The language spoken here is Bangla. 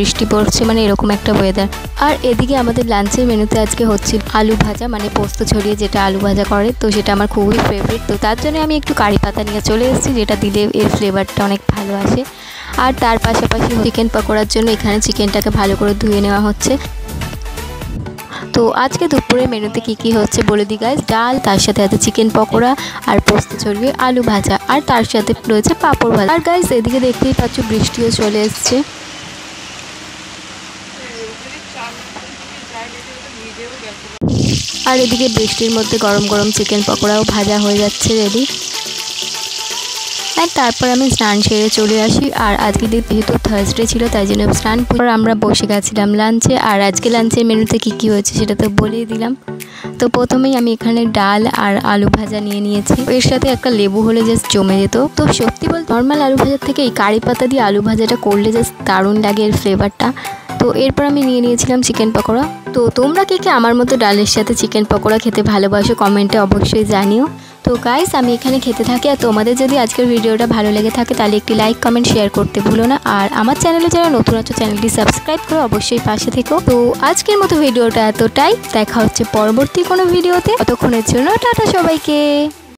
বৃষ্টি পড়ছে, মানে এরকম একটা ওয়েদার। আর এদিকে আমাদের লাঞ্চের মেনুতে আজকে হচ্ছে আলু ভাজা, মানে পোস্ত ছড়িয়ে যেটা আলু ভাজা করে, তো সেটা আমার খুবই ফেভারিট। তো তার জন্য আমি একটু কারি পাতা নিয়ে চলে এসেছি, যেটা দিলে এর ফ্লেভারটা অনেক ভালো আসে। আর তার পাশাপাশি চিকেন পকোড়ার জন্য এখানে চিকেনটাকে ভালো করে ধুয়ে নেওয়া হচ্ছে। তো আজকে দুপুরের মেনুতে কি হচ্ছে বলে দিই গাইস। ডাল, তার সাথে আছে চিকেন পকোড়া আর পোস্ত ছড়িয়ে আলু ভাজা, আর তার সাথে রয়েছে পাঁপড় ভাজা। আর গাইস এদিকে দেখতেই পাচ্ছ বৃষ্টিও চলে এসছে। আর এদিকে বৃষ্টির মধ্যে গরম গরম চিকেন পকোড়াও ভাজা হয়ে যাচ্ছে রেডি। আর তারপর আমি স্নান সেরে চলে আসি। আর আজকে যেহেতু থার্সডে ছিল, তাই জন্য স্নান করে আমরা বসে গেছিলাম লাঞ্চে। আর আজকে লাঞ্চের মেনুতে কি হয়েছে সেটা তো বলেই দিলাম। তো প্রথমেই আমি এখানে ডাল আর আলু ভাজা নিয়ে নিয়েছি, এর সাথে একটা লেবু হলে জাস্ট জমে যেত। তো সত্যি বলতে নর্মাল আলু ভাজার থেকে এই কারি পাতা দিয়ে আলু ভাজাটা করলে জাস্ট দারুণ লাগে এর ফ্লেভারটা। তো এরপর আমি নিয়ে নিয়েছিলাম চিকেন পকোড়া। তো তোমরা কে আমার মতো ডালের সাথে চিকেন পকোড়া খেতে ভালোবাসো কমেন্টে অবশ্যই জানিও। তো গাইস আমি এখানে খেতে থাকি। আর তোমাদের যদি আজকের ভিডিওটা ভালো লেগে থাকে তাহলে একটি লাইক কমেন্ট শেয়ার করতে ভুলো না। আর আমার চ্যানেলে যারা নতুন আছো চ্যানেলটি সাবস্ক্রাইব করে অবশ্যই পাশে থেকো। তো আজকের মতো ভিডিওটা এতটাই, দেখা হচ্ছে পরবর্তী কোনো ভিডিওতে। ততক্ষণের জন্য টাটা সবাইকে।